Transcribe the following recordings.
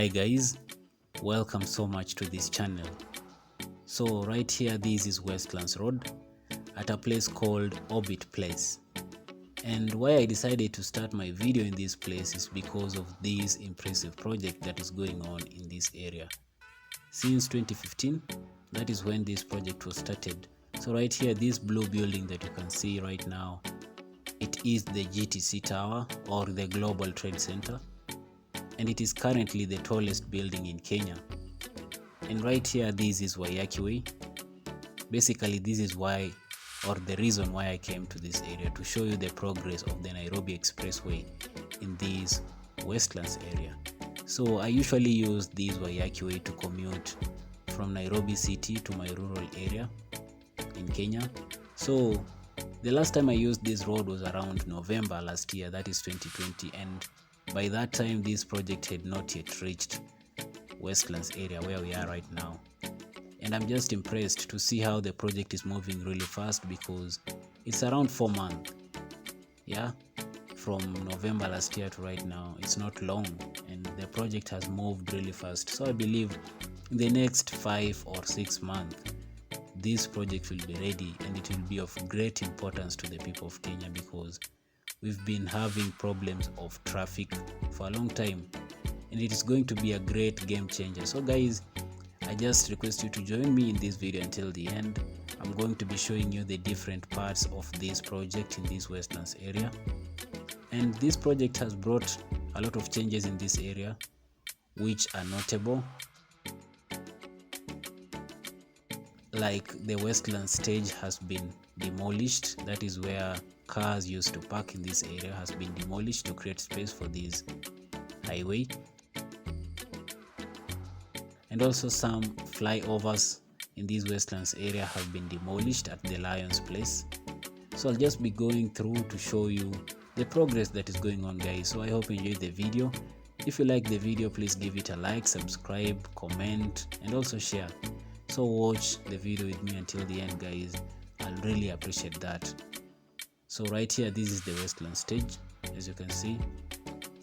Hi guys, welcome so much to this channel. So right here, this is Westlands Road at a place called Orbit Place. And why I decided to start my video in this place is because of this impressive project that is going on in this area. Since 2015, that is when this project was started. So right here, this blue building that you can see right now, it is the GTC Tower or the Global Trade Center. And it is currently the tallest building in Kenya. And right here, this is Waiyaki Way. Basically, this is why, or the reason why I came to this area, to show you the progress of the Nairobi Expressway in this Westlands area. So I usually use this Waiyaki Way to commute from Nairobi city to my rural area in Kenya. So the last time I used this road was around November last year, that is 2020, and by that time this project had not yet reached Westlands area where we are right now. And I'm just impressed to see how the project is moving really fast, because it's around 4 months, yeah, from November last year to right now. It's not long, and the project has moved really fast. So I believe in the next 5 or 6 months this project will be ready, and it will be of great importance to the people of Kenya, because we've been having problems of traffic for a long time, and it is going to be a great game changer. So guys, I just request you to join me in this video until the end. I'm going to be showing you the different parts of this project in this Westlands area. And this project has brought a lot of changes in this area which are notable. Like the Westlands stage has been demolished. That is where cars used to park in this area, has been demolished to create space for this highway. And also some flyovers in this Westlands area have been demolished at the Lions Place. So I'll just be going through to show you the progress that is going on, guys. So I hope you enjoyed the video. If you like the video, please give it a like, subscribe, comment, and also share. So watch the video with me until the end, guys. I'll really appreciate that. So right here, this is the Westlands stage, as you can see,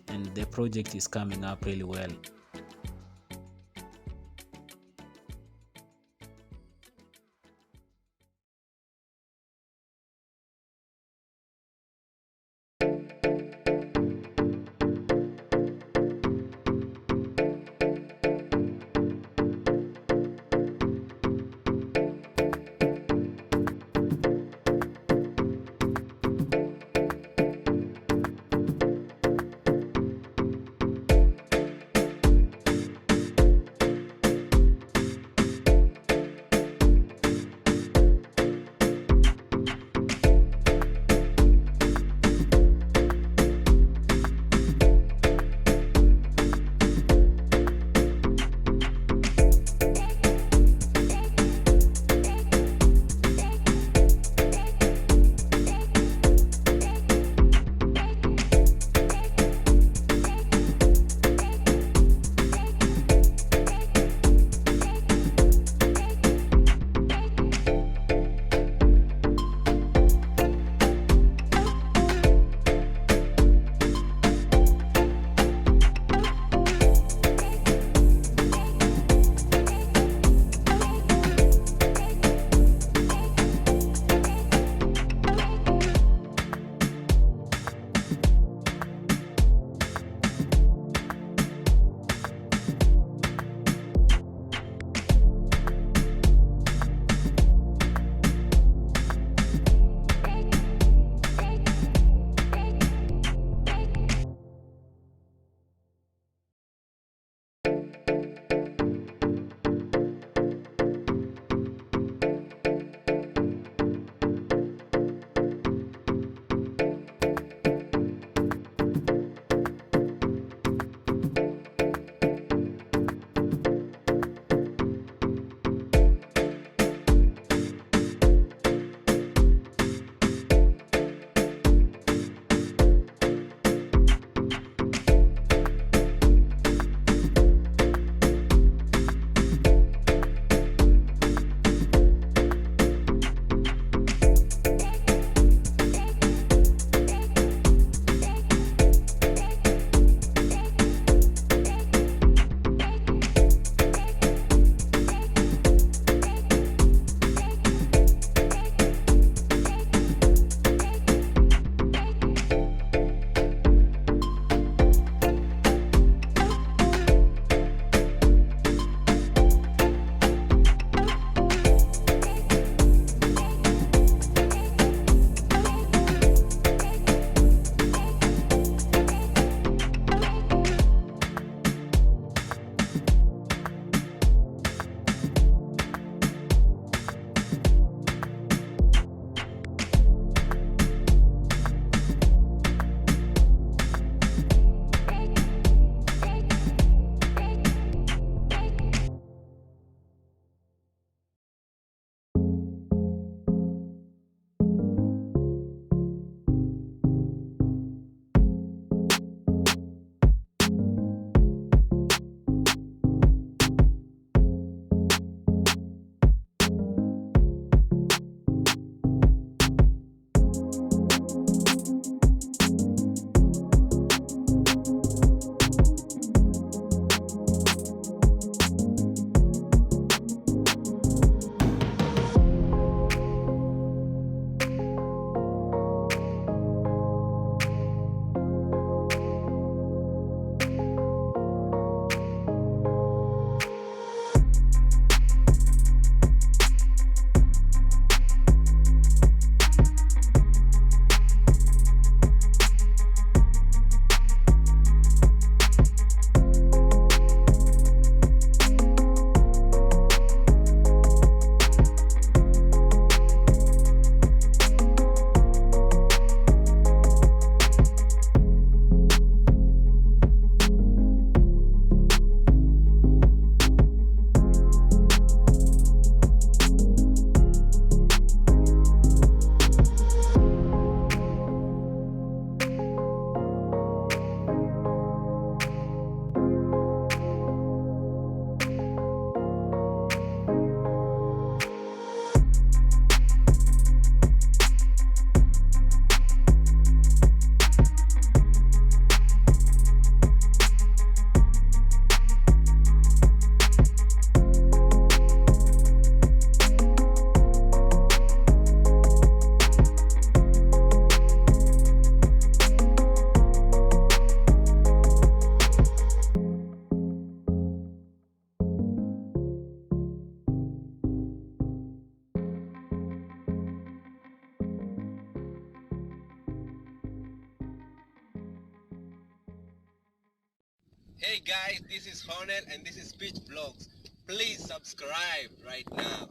and the project is coming up really well. Hey guys, this is Honel and this is Speech Blogs. Please subscribe right now.